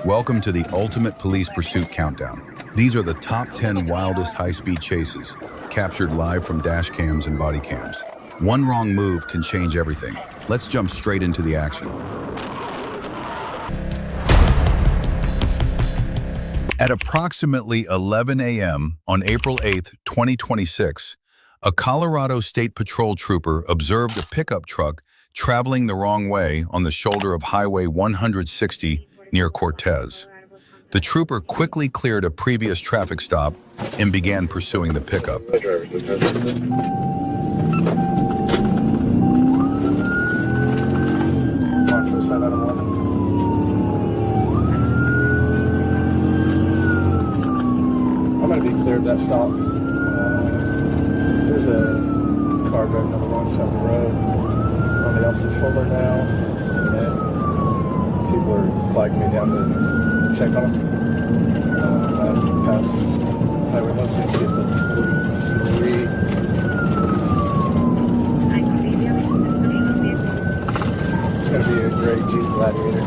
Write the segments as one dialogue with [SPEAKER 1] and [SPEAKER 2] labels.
[SPEAKER 1] Welcome to the Ultimate Police Pursuit Countdown. These are the top 10 wildest high-speed chases, captured live from dash cams and body cams. One wrong move can change everything. Let's jump straight into the action. At approximately 11 a.m. on April 8, 2026, a Colorado State Patrol trooper observed a pickup truck traveling the wrong way on the shoulder of Highway 160 near Cortez. The trooper quickly cleared a previous traffic stop and began pursuing the pickup.
[SPEAKER 2] I'm going to be cleared that stop. There's a car driving on the wrong side of the road on the opposite shoulder now, and people are flagging me down to check on them. I passed Highway 160 at the 43. It's going to be a great Jeep Gladiator.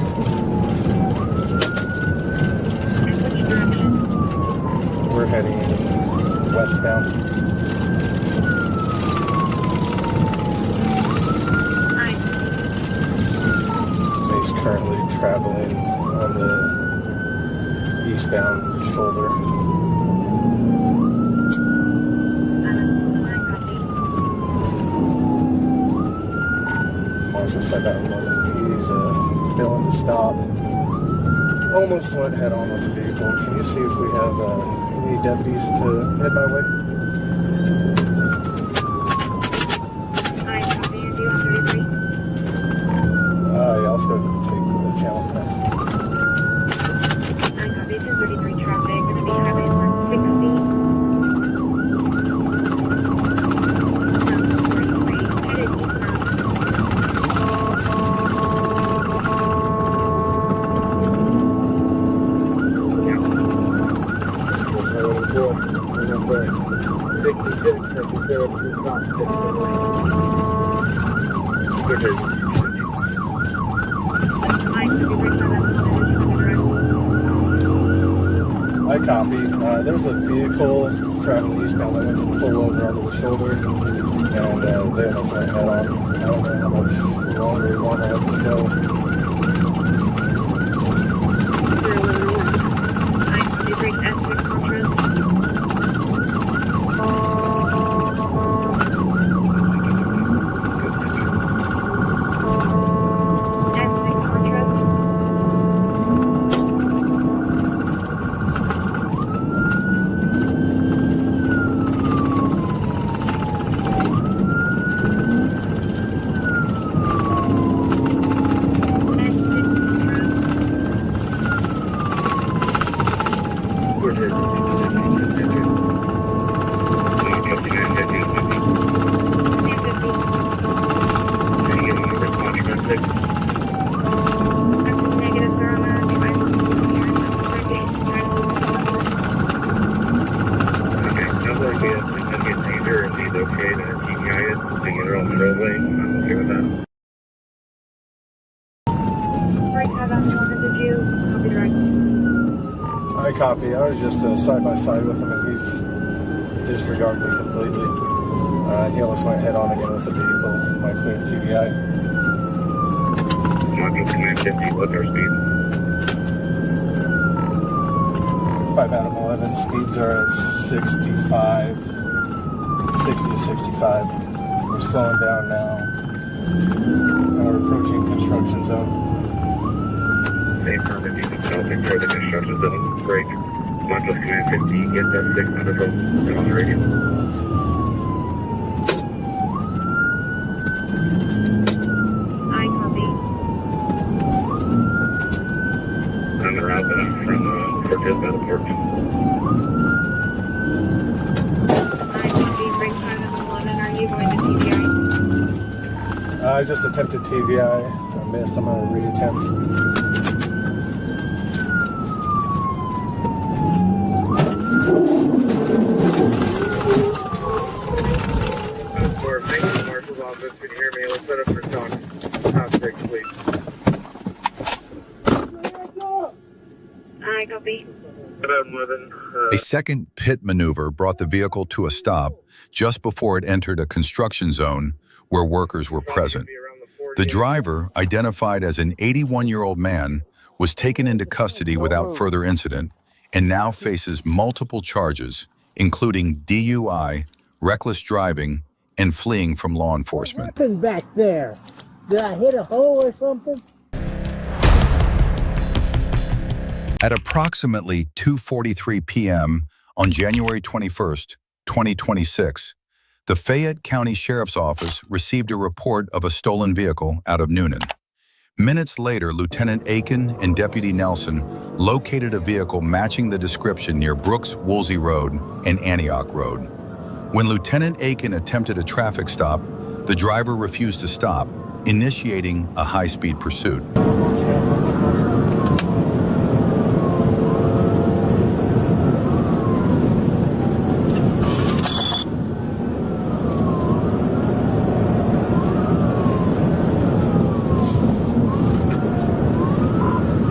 [SPEAKER 3] Which direction?
[SPEAKER 2] We're heading westbound. He's currently traveling on the eastbound shoulder. Marshall said that he's failing to stop. Almost went head on with the vehicle. Can you see if we have any deputies to head my way?
[SPEAKER 3] I copy you. Do you want 33?
[SPEAKER 2] Yeah, let's go take the channel for that.
[SPEAKER 3] I copy 233 traffic. Going to be Highway 160. Headed
[SPEAKER 2] I copy. There's a vehicle traveling eastbound that went to pull over onto the shoulder, and they almost went head on. I don't know how much longer we want to let this go.
[SPEAKER 3] I copy break S6 Contras. S6 Contras.
[SPEAKER 2] I copy. I was just side by side with him, and he's disregarded me completely. He almost went head on again with the vehicle. My clear TVI.
[SPEAKER 4] Module Command 50, what's our speed?
[SPEAKER 2] 5 out of 11. Speeds are at 65, 60 to 65. We're slowing down now. We're approaching construction zone.
[SPEAKER 4] Same permit, you can tell before the construction zone break. Module Command 50, get that 6 on the phone and on the radio.
[SPEAKER 3] I copy.
[SPEAKER 4] On the route from Cortez by the port.
[SPEAKER 3] I copy break 5 out of 11. Are you going to TVI?
[SPEAKER 2] I just attempted TVI. I missed. I'm going to reattempt.
[SPEAKER 4] Marshal's office, can you hear me? Let's set up for talk. Break, please.
[SPEAKER 3] Copy.
[SPEAKER 1] A second pit maneuver brought the vehicle to a stop just before it entered a construction zone where workers were present. The driver, identified as an 81-year-old man, was taken into custody without further incident and now faces multiple charges, including DUI, reckless driving, and fleeing from law enforcement.
[SPEAKER 5] What happened back there? Did I hit a hole or something?
[SPEAKER 1] At approximately 2:43 p.m. on January 21st, 2026, the Fayette County Sheriff's Office received a report of a stolen vehicle out of Newnan. Minutes later, Lieutenant Aiken and Deputy Nelson located a vehicle matching the description near Brooks Woolsey Road and Antioch Road. When Lieutenant Aiken attempted a traffic stop, the driver refused to stop, initiating a high-speed pursuit.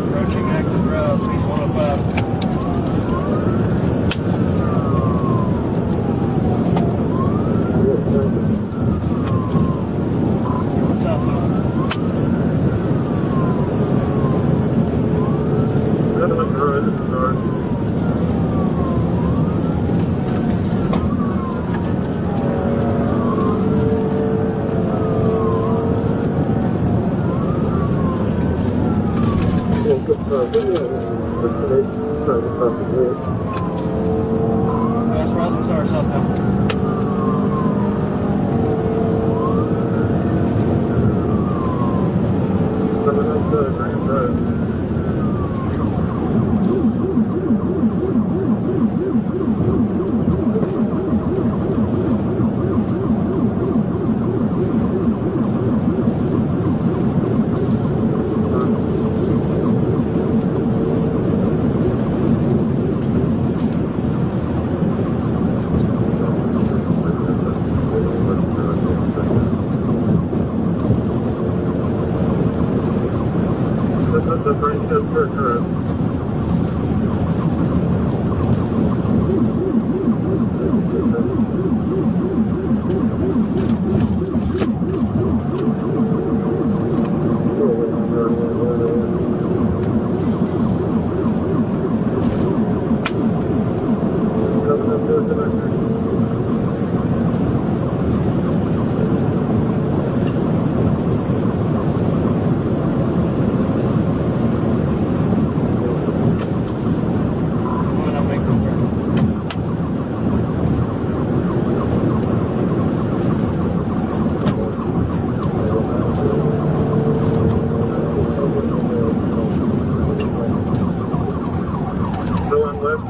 [SPEAKER 2] Approaching active route, speed 105. Southbound. That's Rising Star southbound.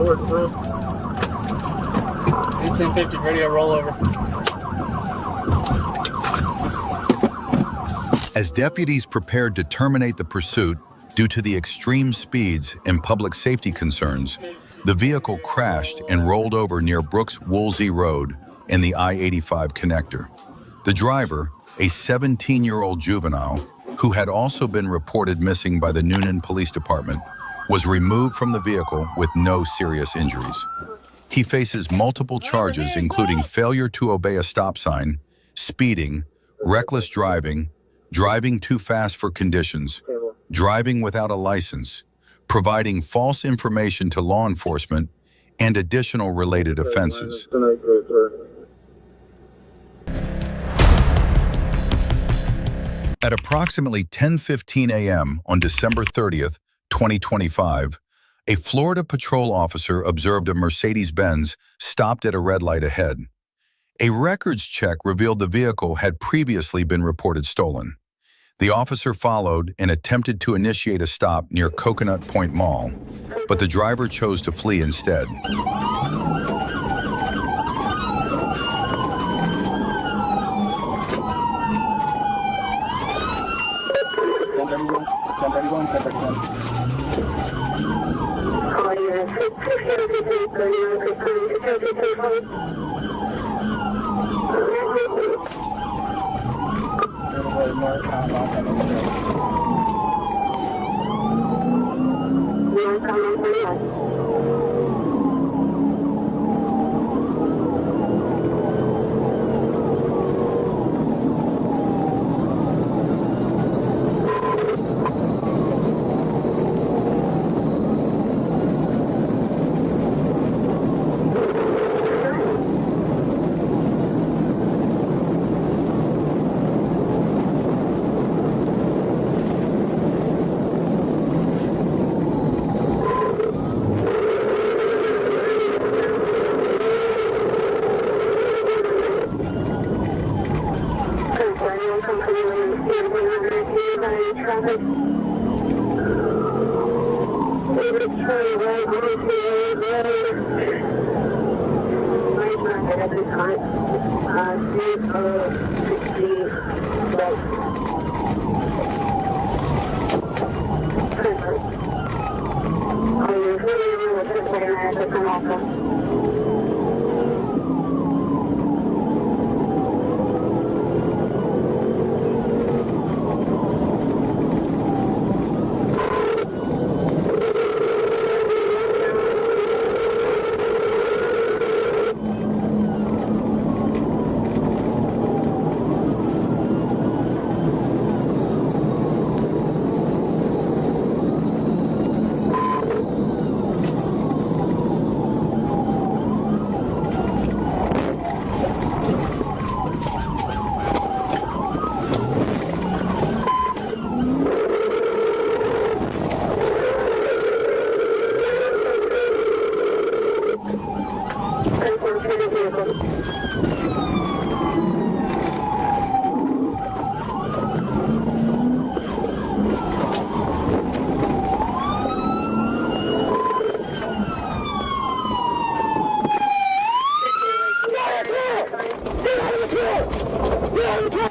[SPEAKER 4] North Road.
[SPEAKER 2] 1050 radio rollover.
[SPEAKER 1] As deputies prepared to terminate the pursuit due to the extreme speeds and public safety concerns, the vehicle crashed and rolled over near Brooks Woolsey Road and the I-85 connector. The driver, a 17-year-old juvenile, who had also been reported missing by the Newnan Police Department, was removed from the vehicle with no serious injuries. He faces multiple charges including failure to obey a stop sign, speeding, reckless driving, driving too fast for conditions, driving without a license, providing false information to law enforcement, and additional related offenses. At approximately 10:15 a.m. on December 30th, 2025, a Florida patrol officer observed a Mercedes-Benz stopped at a red light ahead. A records check revealed the vehicle had previously been reported stolen. The officer followed and attempted to initiate a stop near Coconut Point Mall, but the driver chose to flee instead.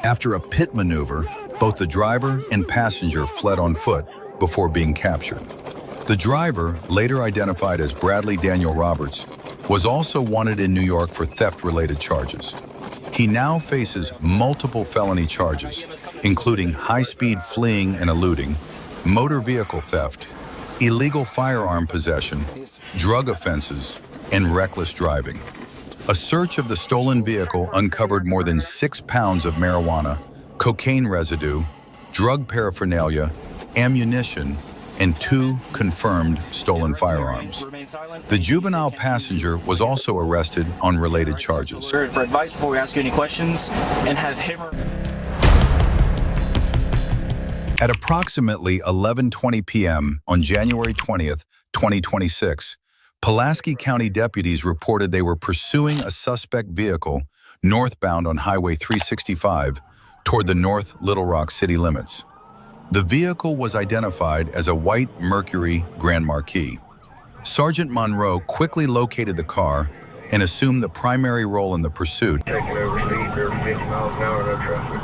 [SPEAKER 1] After a pit maneuver, both the driver and passenger fled on foot before being captured. The driver, later identified as Bradley Daniel Roberts, was also wanted in New York for theft-related charges. He now faces multiple felony charges, including high-speed fleeing and eluding, motor vehicle theft, illegal firearm possession, drug offenses, and reckless driving. A search of the stolen vehicle uncovered more than 6 pounds of marijuana, cocaine residue, drug paraphernalia, ammunition, and 2 confirmed stolen firearms. The juvenile passenger was also arrested on related charges.
[SPEAKER 6] For advice before we ask you any questions, and have him.
[SPEAKER 1] At approximately 11:20 p.m. on January 20th, 2026, Pulaski County deputies reported they were pursuing a suspect vehicle northbound on Highway 365 toward the North Little Rock city limits. The vehicle was identified as a white Mercury Grand Marquis. Sergeant Monroe quickly located the car and assumed the primary role in the pursuit.
[SPEAKER 4] Taking over speed, they're 50 miles an hour, no traffic.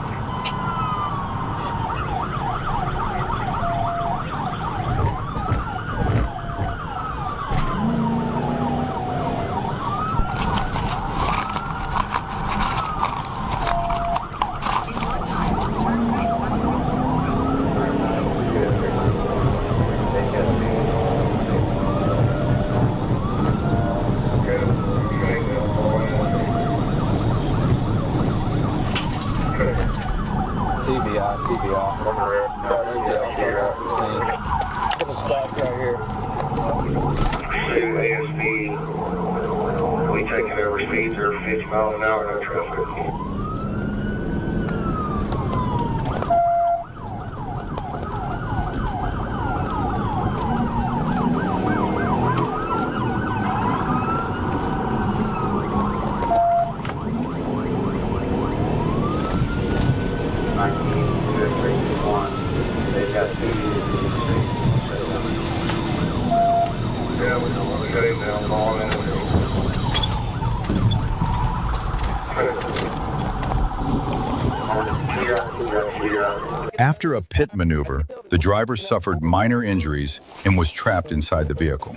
[SPEAKER 4] We taking over speeds, they're 50 miles an hour, no traffic. Yeah, we don't want to shut him down, call him in.
[SPEAKER 1] After a pit maneuver, the driver suffered minor injuries and was trapped inside the vehicle.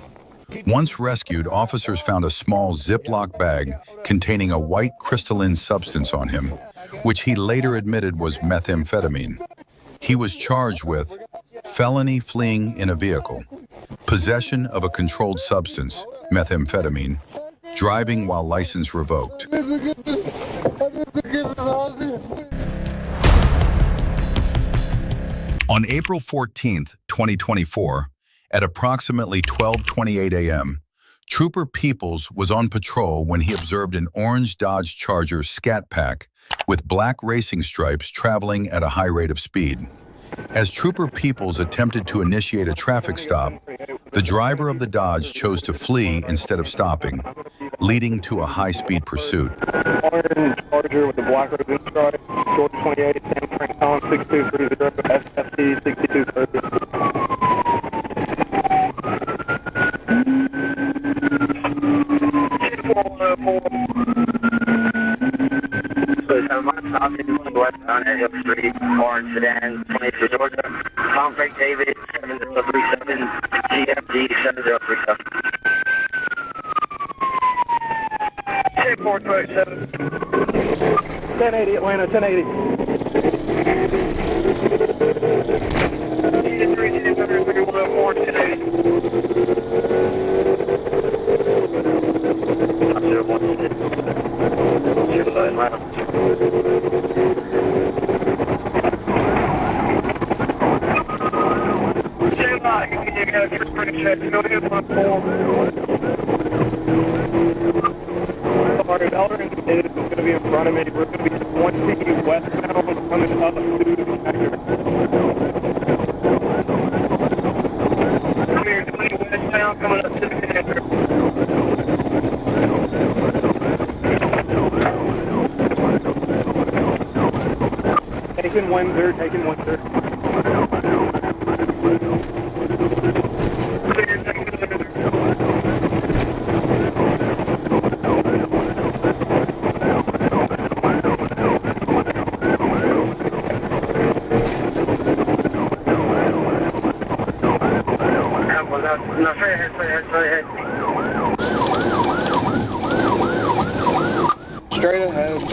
[SPEAKER 1] Once rescued, officers found a small Ziploc bag containing a white crystalline substance on him, which he later admitted was methamphetamine. He was charged with felony fleeing in a vehicle, possession of a controlled substance, methamphetamine, driving while license revoked. On April 14, 2024, at approximately 12:28 a.m., Trooper Peoples was on patrol when he observed an orange Dodge Charger Scat Pack with black racing stripes traveling at a high rate of speed. As Trooper Peoples attempted to initiate a traffic stop, the driver of the Dodge chose to flee instead of stopping, leading to a high-speed pursuit.
[SPEAKER 4] Orange
[SPEAKER 2] Ranger with the Black Rose in strike, George 28, San Frank Column 6230, SFT 6230.
[SPEAKER 7] Westbound at Hill Street, orange sedan, 22 Georgia. Tom Frank David 7037, GFG 7037.
[SPEAKER 2] 427. 1080 Atlanta, 1080. 33104, 1080.
[SPEAKER 7] 016. Atlanta.
[SPEAKER 2] Stand by, you got your pretty check, go ahead, 14. Sorry, Elder is going to be in front of me. We're going to be 20 westbound coming up to the connector. Come here, 20 westbound coming up to the connector. Taking Windsor, taking Windsor. Clear, taking Windsor.
[SPEAKER 7] No, straight ahead, straight ahead, straight ahead.
[SPEAKER 2] Straight ahead.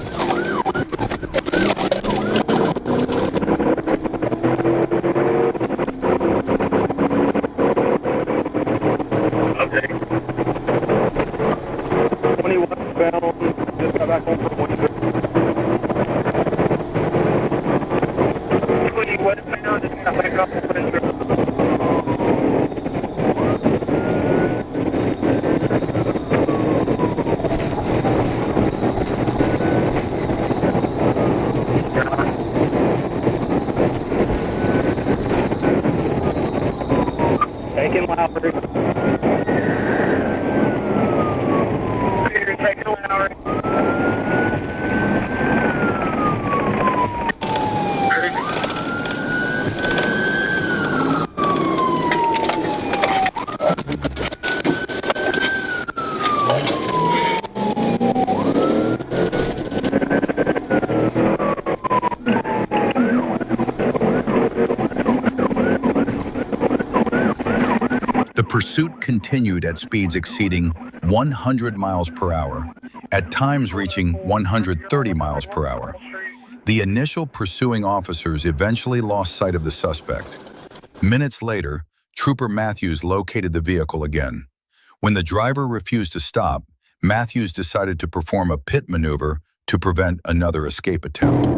[SPEAKER 7] Okay.
[SPEAKER 2] 20 westbound, just got back home from Windsor. 20 westbound, just got back up from Windsor. Taking Lowry. Peter, taking Lowry.
[SPEAKER 1] The pursuit continued at speeds exceeding 100 miles per hour, at times reaching 130 miles per hour. The initial pursuing officers eventually lost sight of the suspect. Minutes later, Trooper Matthews located the vehicle again. When the driver refused to stop, Matthews decided to perform a pit maneuver to prevent another escape attempt.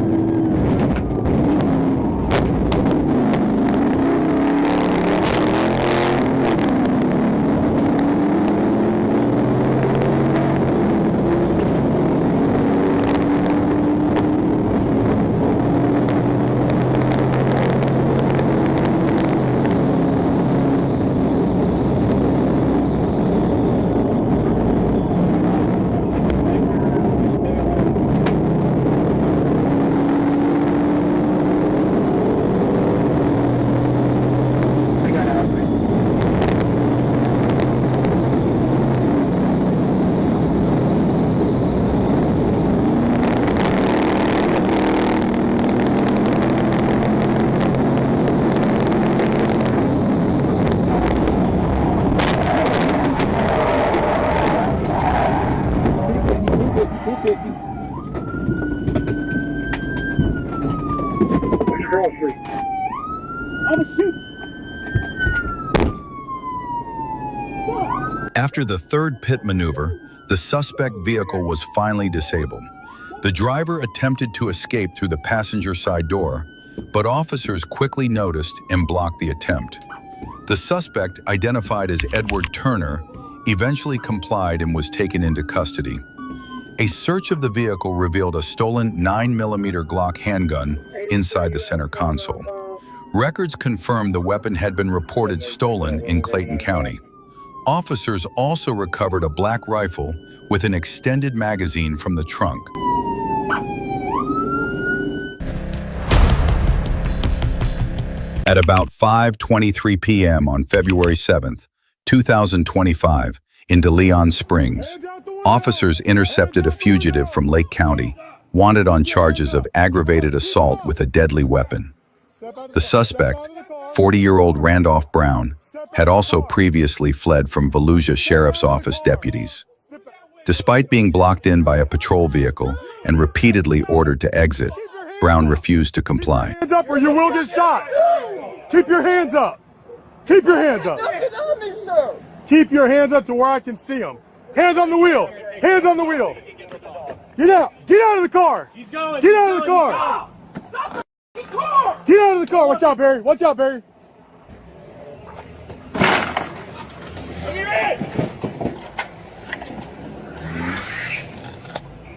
[SPEAKER 1] After the third pit maneuver, the suspect vehicle was finally disabled. The driver attempted to escape through the passenger side door, but officers quickly noticed and blocked the attempt. The suspect, identified as Edward Turner, eventually complied and was taken into custody. A search of the vehicle revealed a stolen 9mm Glock handgun inside the center console. Records confirmed the weapon had been reported stolen in Clayton County. Officers also recovered a black rifle with an extended magazine from the trunk. At about 5:23 p.m. on February 7th, 2025, in De Leon Springs, officers intercepted a fugitive from Lake County, wanted on charges of aggravated assault with a deadly weapon. The suspect, 40-year-old Randolph Brown, had also previously fled from Volusia Sheriff's Office deputies. Despite being blocked in by a patrol vehicle and repeatedly ordered to exit, Brown refused to comply.
[SPEAKER 8] Hands up or you will get shot. Keep your hands up. Keep your hands up. Keep your hands up to where I can see them. Hands on the wheel. Hands on the wheel. Get out. Get out of the car. Get out of the car. Get out of the car. Watch out, Barry. Watch out, Barry.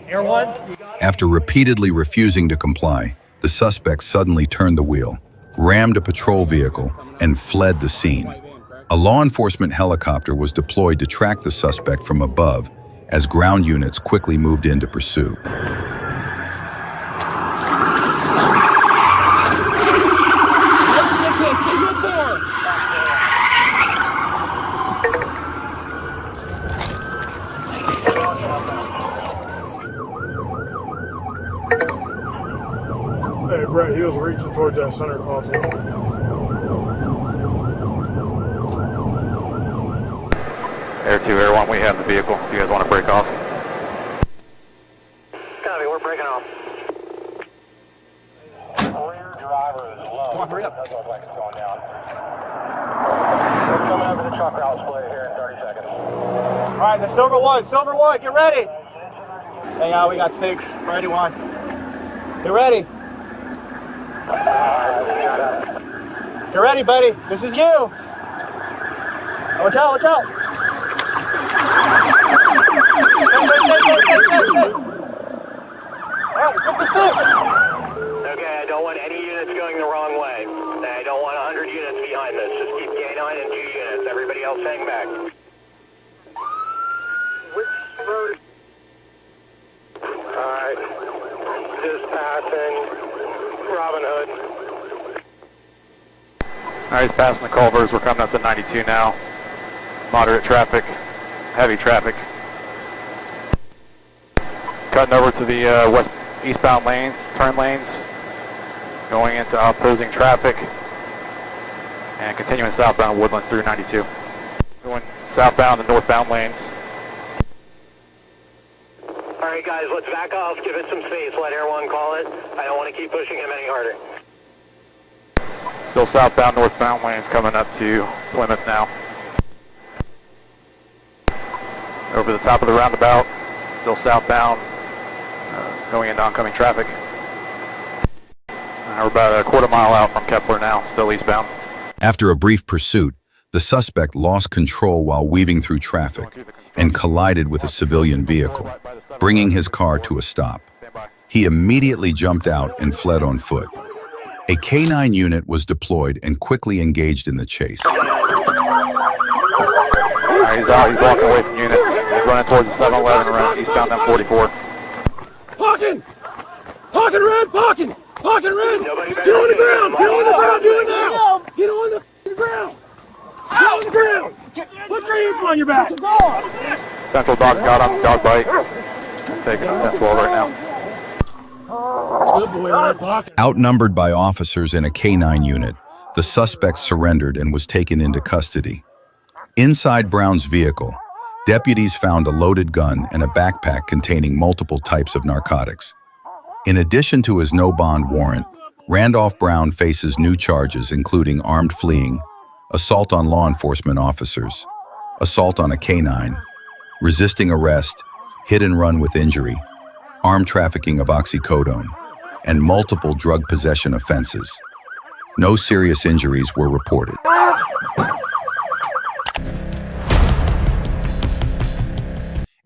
[SPEAKER 2] Air one.
[SPEAKER 1] After repeatedly refusing to comply, the suspect suddenly turned the wheel, rammed a patrol vehicle, and fled the scene. A law enforcement helicopter was deployed to track the suspect from above as ground units quickly moved in to pursue.
[SPEAKER 8] Hey, Brett, he was reaching towards that center console.
[SPEAKER 9] Air 2, Air 1, we have the vehicle. If you guys want to break off.
[SPEAKER 7] Copy, we're breaking off. Rear driver is low. Come on, hurry up. Doesn't look like it's going down. We're coming over the truck route split here in 30 seconds.
[SPEAKER 8] All right, the silver one, get ready. Hey, we got stakes. Ready, one. Get ready. Get ready, buddy. This is you. Watch out, watch out. Hey. All right, get the sticks.
[SPEAKER 7] Okay, I don't want any units going the wrong way. I don't want 100 units behind this. Just keep K9 and 2 units. Everybody else hang back. Which road? Alright. Just passing Robin Hood.
[SPEAKER 9] Alright, he's passing the Culvers. We're coming up to 92 now. Moderate traffic, heavy traffic. Cutting over to the eastbound lanes, turn lanes, going into opposing traffic, and continuing southbound Woodland through 92. Going southbound and northbound lanes.
[SPEAKER 7] Alright guys, let's back off, give it some space, let Air 1 call it. I don't want to keep pushing him any harder.
[SPEAKER 9] Still southbound, northbound lanes coming up to Plymouth now. Over the top of the roundabout, still southbound, going into oncoming traffic. We're about a quarter mile out from Kepler now, still eastbound.
[SPEAKER 1] After a brief pursuit, the suspect lost control while weaving through traffic and collided with a civilian vehicle, bringing his car to a stop. He immediately jumped out and fled on foot. A K9 unit was deployed and quickly engaged in the chase.
[SPEAKER 9] He's out, he's walking away from units. He's running towards the 7-Eleven around eastbound M44.
[SPEAKER 8] Parking! Parking red! Parking! Parking red! Get on the ground! Get on the ground! Do it now! Get on the ground! Get on the ground! Put your hands on your back!
[SPEAKER 9] Central dog got on dog bite. Taking a 10-12 right now.
[SPEAKER 8] Good boy, red pocket.
[SPEAKER 1] Outnumbered by officers in a K9 unit, the suspect surrendered and was taken into custody. Inside Brown's vehicle, deputies found a loaded gun and a backpack containing multiple types of narcotics. In addition to his no-bond warrant, Randolph Brown faces new charges including armed fleeing, assault on law enforcement officers, assault on a K9, resisting arrest, hit and run with injury, armed trafficking of oxycodone, and multiple drug possession offenses. No serious injuries were reported.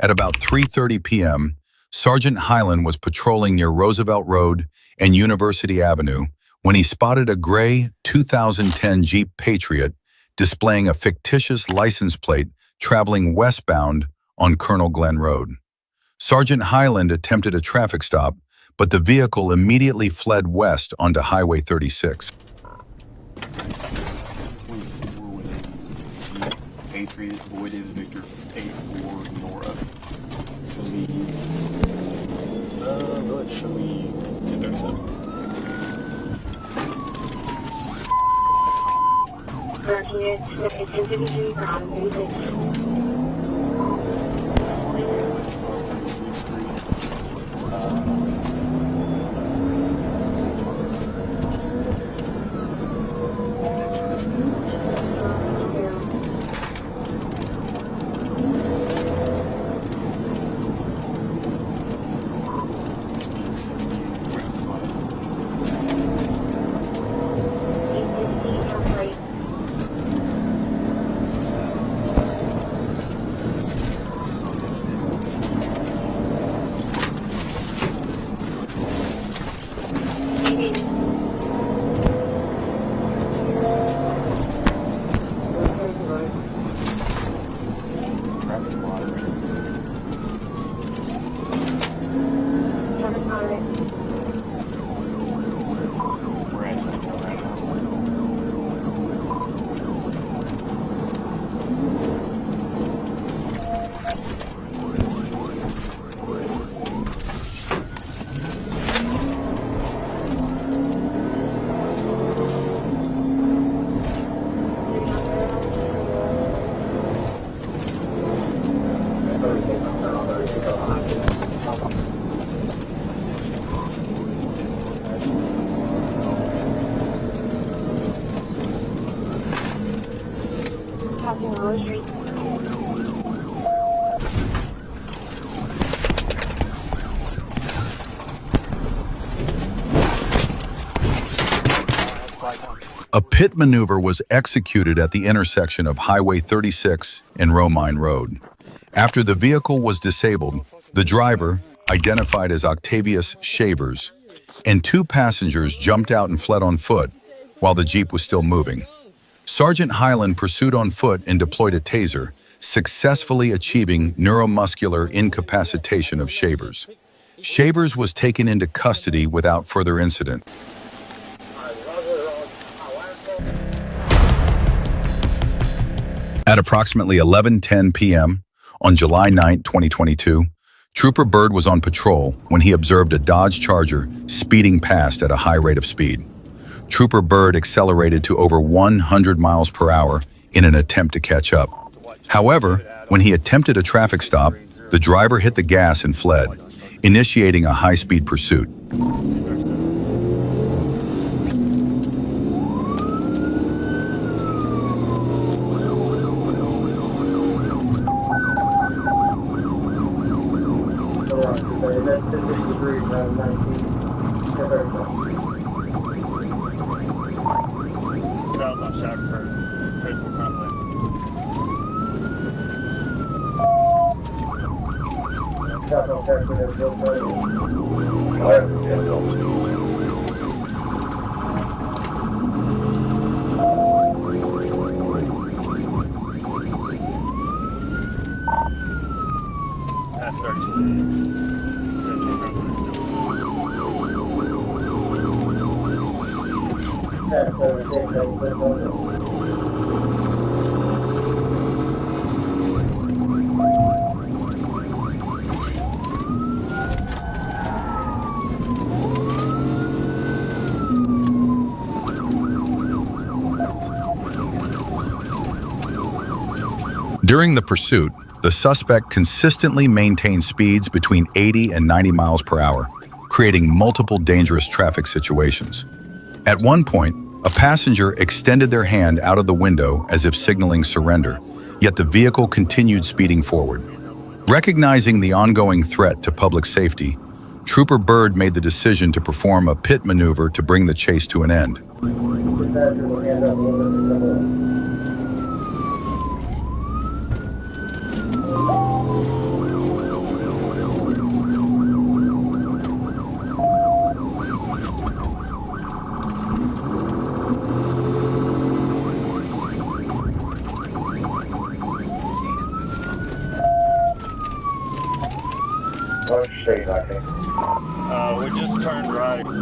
[SPEAKER 1] At about 3:30 p.m., Sergeant Hyland was patrolling near Roosevelt Road and University Avenue when he spotted a gray 2010 Jeep Patriot displaying a fictitious license plate traveling westbound on Colonel Glenn Road. Sergeant Hyland attempted a traffic stop, but the vehicle immediately fled west onto Highway 36.
[SPEAKER 6] Patriot, Boy David Victor 84 Nora. So the go ahead, show me 237.
[SPEAKER 1] A pit maneuver was executed at the intersection of Highway 36 and Romine Road. After the vehicle was disabled, the driver, identified as Octavius Shavers, and two passengers jumped out and fled on foot while the Jeep was still moving. Sergeant Hyland pursued on foot and deployed a taser, successfully achieving neuromuscular incapacitation of Shavers. Shavers was taken into custody without further incident. At approximately 11:10 p.m. on July 9, 2022, Trooper Bird was on patrol when he observed a Dodge Charger speeding past at a high rate of speed. Trooper Bird accelerated to over 100 miles per hour in an attempt to catch up. However, when he attempted a traffic stop, the driver hit the gas and fled, initiating a high-speed pursuit.
[SPEAKER 2] South on Shackford, faithful friendly. South on Shackford, there's no Past 36.
[SPEAKER 1] During the pursuit, the suspect consistently maintained speeds between 80 and 90 miles per hour, creating multiple dangerous traffic situations. At one point, a passenger extended their hand out of the window as if signaling surrender, yet the vehicle continued speeding forward. Recognizing the ongoing threat to public safety, Trooper Bird made the decision to perform a pit maneuver to bring the chase to an end.
[SPEAKER 2] State, I think. We just turned right to go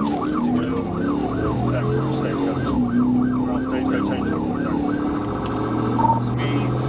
[SPEAKER 2] back to the Stagecoach. We're on Stagecoach 824. Speeds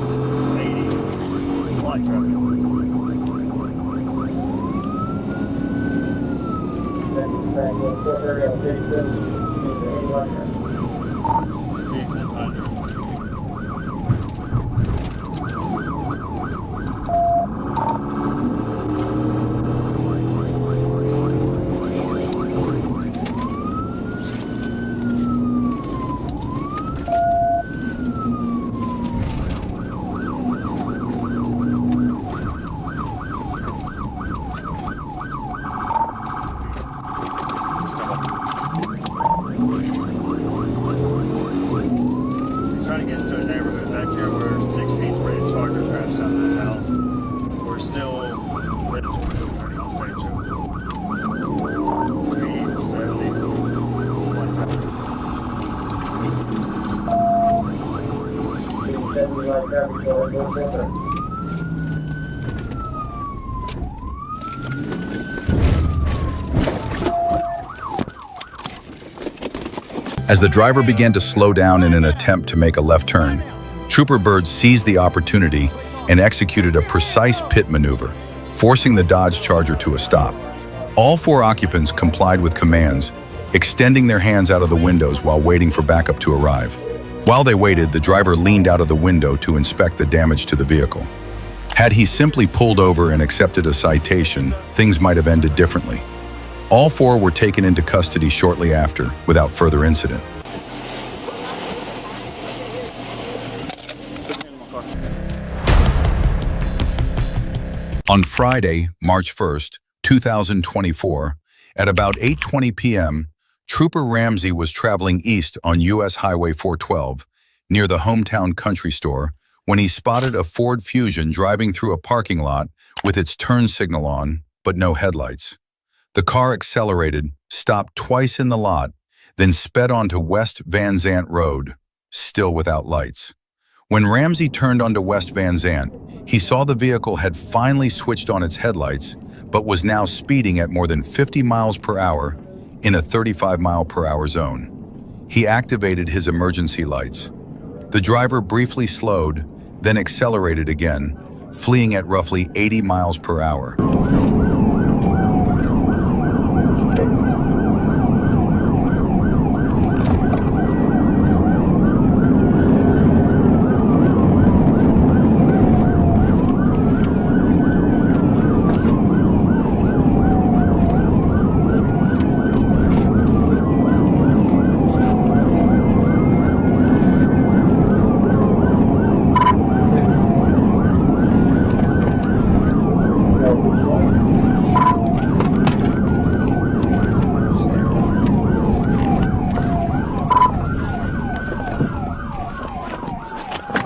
[SPEAKER 1] As the driver began to slow down in an attempt to make a left turn, Trooper Bird seized the opportunity and executed a precise pit maneuver, forcing the Dodge Charger to a stop. All 4 occupants complied with commands, extending their hands out of the windows while waiting for backup to arrive. While they waited, the driver leaned out of the window to inspect the damage to the vehicle. Had he simply pulled over and accepted a citation, things might have ended differently. All 4 were taken into custody shortly after, without further incident. On Friday, March 1st, 2024, at about 8:20 p.m., Trooper Ramsey was traveling east on U.S. Highway 412, near the Hometown Country Store, when he spotted a Ford Fusion driving through a parking lot with its turn signal on, but no headlights. The car accelerated, stopped twice in the lot, then sped onto West Van Zant Road, still without lights. When Ramsey turned onto West Van Zant, he saw the vehicle had finally switched on its headlights, but was now speeding at more than 50 miles per hour in a 35-mile-per-hour zone. He activated his emergency lights. The driver briefly slowed, then accelerated again, fleeing at roughly 80 miles per hour.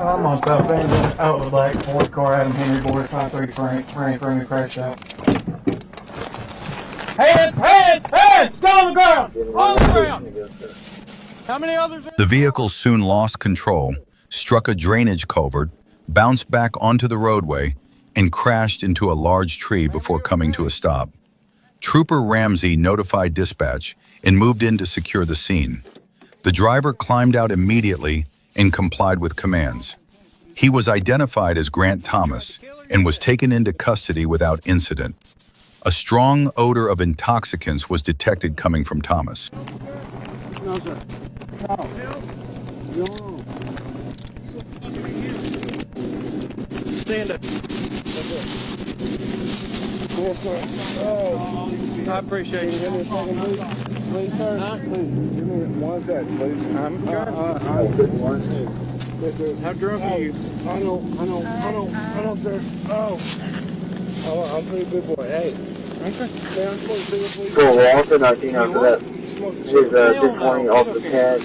[SPEAKER 10] I'm on South Van Zant, out with black, Ford car, Adam Henry, border 53 Frank, crash out. Hands! Go on the ground! On the ground! How many others?
[SPEAKER 1] The vehicle soon lost control, struck a drainage culvert, bounced back onto the roadway, and crashed into a large tree before coming to a stop. Trooper Ramsey notified dispatch and moved in to secure the scene. The driver climbed out immediately and complied with commands. He was identified as Grant Thomas and was taken into custody without incident. A strong odor of intoxicants was detected coming from Thomas.
[SPEAKER 5] No, sir. No.
[SPEAKER 10] Stand up.
[SPEAKER 5] Yes, sir. Oh,
[SPEAKER 10] I appreciate you.
[SPEAKER 5] Give me a second, please. Please, sir.
[SPEAKER 10] Huh?
[SPEAKER 5] Please, give me 1 second, please.
[SPEAKER 10] I'm driving.
[SPEAKER 5] One second. Yes, sir.
[SPEAKER 10] How drunk are you?
[SPEAKER 5] I know, sir. Oh, I'm a pretty good boy. Hey.
[SPEAKER 10] Okay.
[SPEAKER 5] Stay on smoke, please.
[SPEAKER 7] So we're also not seeing after that. Here's good morning off the pad.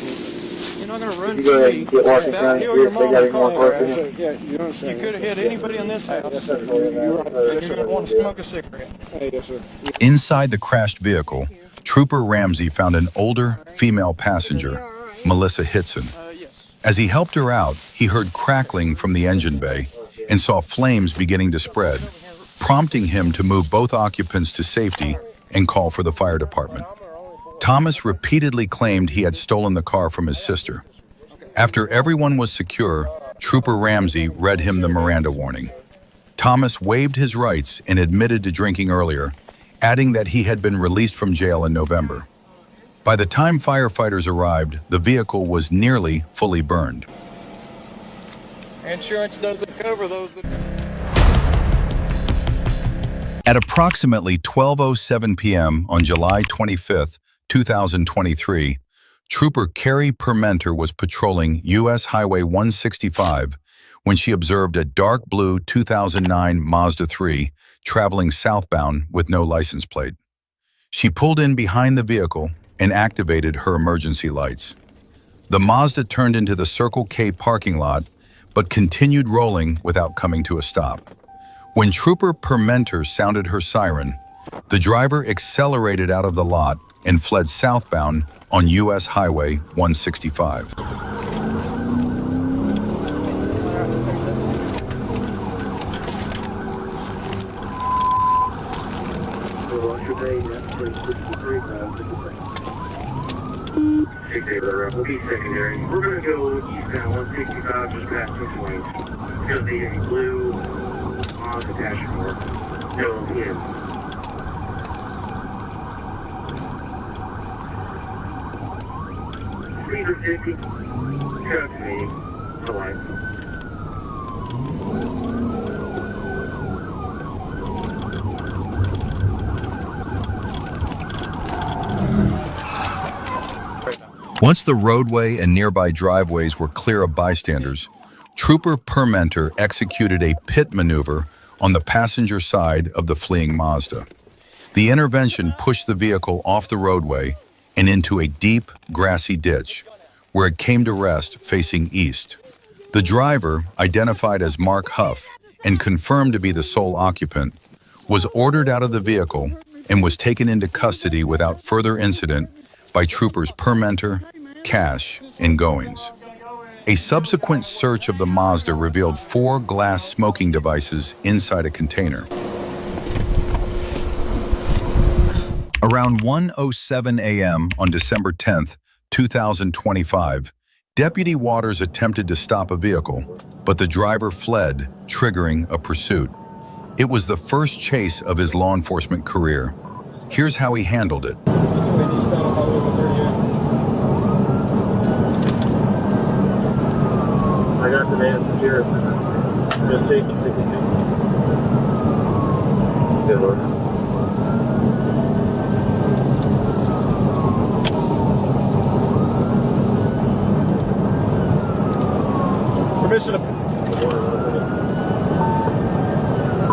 [SPEAKER 10] You're not going to run
[SPEAKER 7] You go ahead and get Washington County Sheriff. They got any more questions?
[SPEAKER 5] Yeah, you understand.
[SPEAKER 10] You could have hit anybody in this house.
[SPEAKER 5] Yes, sir.
[SPEAKER 10] You're going to want to smoke a cigarette.
[SPEAKER 5] Hey, yes, sir.
[SPEAKER 1] Inside the crashed vehicle, Trooper Ramsey found an older female passenger, Melissa Hitson.
[SPEAKER 10] Yes.
[SPEAKER 1] As he helped her out, he heard crackling from the engine bay and saw flames beginning to spread, prompting him to move both occupants to safety and call for the fire department. Thomas repeatedly claimed he had stolen the car from his sister. After everyone was secure, Trooper Ramsey read him the Miranda warning. Thomas waived his rights and admitted to drinking earlier, adding that he had been released from jail in November. By the time firefighters arrived, the vehicle was nearly fully burned.
[SPEAKER 10] Insurance doesn't cover those that...
[SPEAKER 1] At approximately 12:07 p.m. on July 25th, 2023, Trooper Carrie Permenter was patrolling U.S. Highway 165 when she observed a dark blue 2009 Mazda 3 traveling southbound with no license plate. She pulled in behind the vehicle and activated her emergency lights. The Mazda turned into the Circle K parking lot, but continued rolling without coming to a stop. When Trooper Permenter sounded her siren, the driver accelerated out of the lot and fled southbound on U.S. Highway 165.
[SPEAKER 4] We'll be secondary. We're going to go eastbound 165 just past this lane. It's going to be a blue Mazda Dashcam. No in. Speed of 50. Trust me. Bye-bye.
[SPEAKER 1] Once the roadway and nearby driveways were clear of bystanders, Trooper Permenter executed a pit maneuver on the passenger side of the fleeing Mazda. The intervention pushed the vehicle off the roadway and into a deep, grassy ditch, where it came to rest facing east. The driver, identified as Mark Huff and confirmed to be the sole occupant, was ordered out of the vehicle and was taken into custody without further incident by Troopers Permenter, Cash, and Goings. A subsequent search of the Mazda revealed 4 glass smoking devices inside a container. Around 1:07 a.m. on December 10th, 2025, Deputy Waters attempted to stop a vehicle, but the driver fled, triggering a pursuit. It was the first chase of his law enforcement career. Here's how he handled it.
[SPEAKER 4] I got the man here. Just take it. Good luck.
[SPEAKER 8] Permission to pit.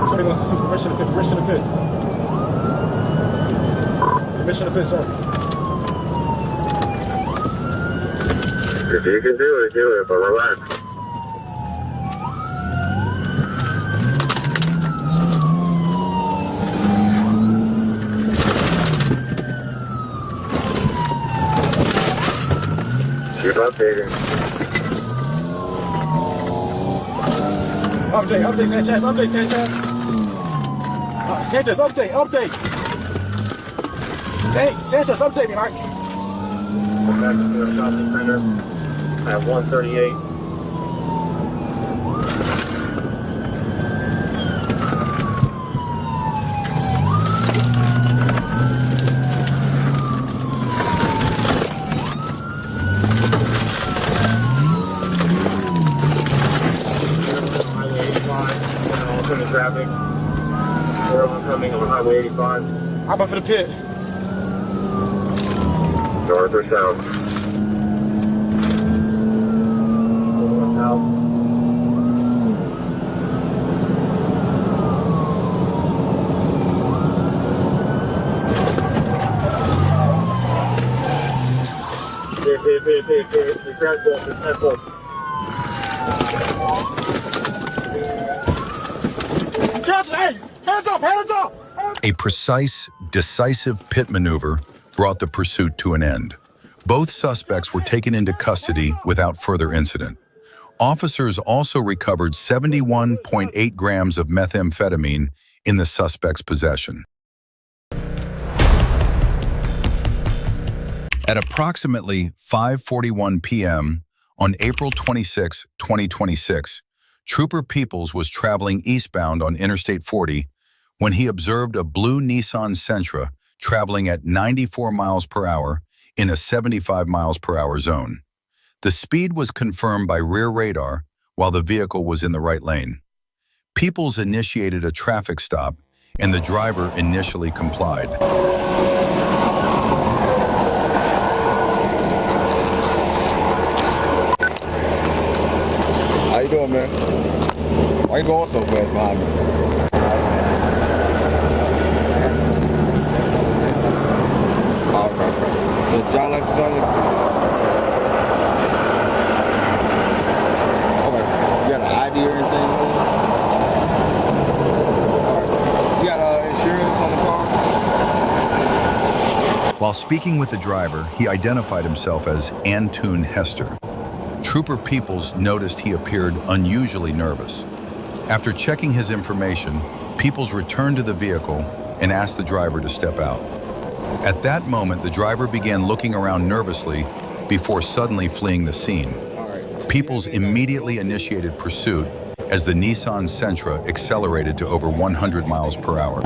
[SPEAKER 8] Somebody wants to see permission to pit. Permission to pit. Permission to pit, sir.
[SPEAKER 4] If you can do it, but relax. You're updating.
[SPEAKER 8] Update Sanchez, update Sanchez. Sanchez, update. Hey, Sanchez, update me, Mike.
[SPEAKER 4] Back to the shopping center at 138. Traffic. We're oncoming on Highway 85.
[SPEAKER 8] How about for the pit?
[SPEAKER 4] North or south? South.
[SPEAKER 8] Hands up!
[SPEAKER 1] A precise, decisive pit maneuver brought the pursuit to an end. Both suspects were taken into custody without further incident. Officers also recovered 71.8 grams of methamphetamine in the suspect's possession. At approximately 5:41 p.m. on April 26, 2026, Trooper Peoples was traveling eastbound on Interstate 40 when he observed a blue Nissan Sentra traveling at 94 miles per hour in a 75 miles per hour zone. The speed was confirmed by rear radar while the vehicle was in the right lane. Peoples initiated a traffic stop and the driver initially complied.
[SPEAKER 2] How you doing, man? Why you going so fast behind me? Does John license on you? Okay. You got an ID or anything? Alright. You got insurance on the car?
[SPEAKER 1] While speaking with the driver, he identified himself as Antoon Hester. Trooper Peoples noticed he appeared unusually nervous. After checking his information, Peoples returned to the vehicle and asked the driver to step out. At that moment, the driver began looking around nervously before suddenly fleeing the scene. Peoples immediately initiated pursuit as the Nissan Sentra accelerated to over 100 miles per hour.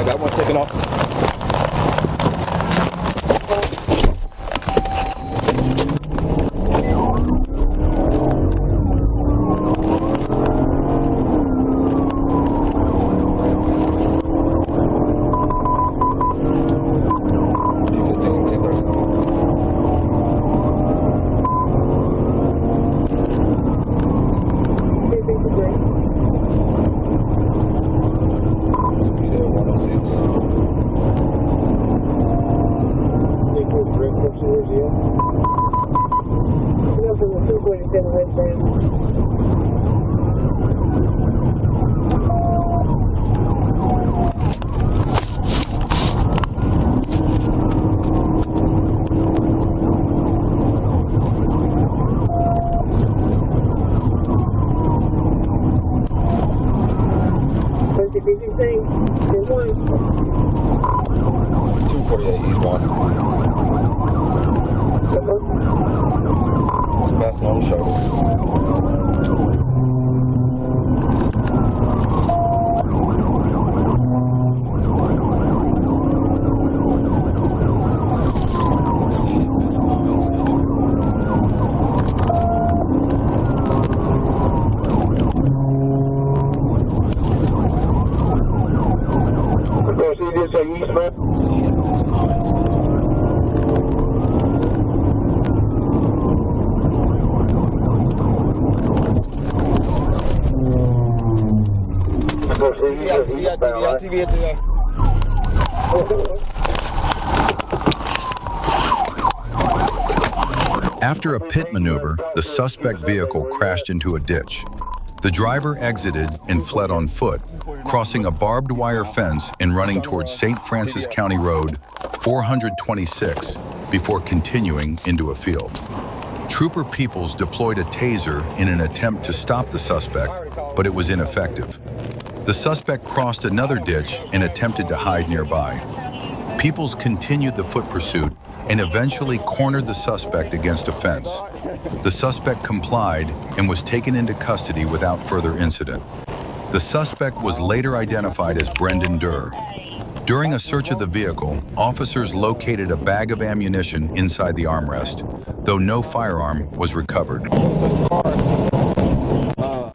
[SPEAKER 2] That one taking off.
[SPEAKER 1] After a pit maneuver, the suspect vehicle crashed into a ditch. The driver exited and fled on foot, crossing a barbed wire fence and running towards St. Francis County Road 426 before continuing into a field. Trooper Peoples deployed a taser in an attempt to stop the suspect, but it was ineffective. The suspect crossed another ditch and attempted to hide nearby. Peoples continued the foot pursuit and eventually cornered the suspect against a fence. The suspect complied and was taken into custody without further incident. The suspect was later identified as Brendan Durr. During a search of the vehicle, officers located a bag of ammunition inside the armrest, though no firearm was recovered.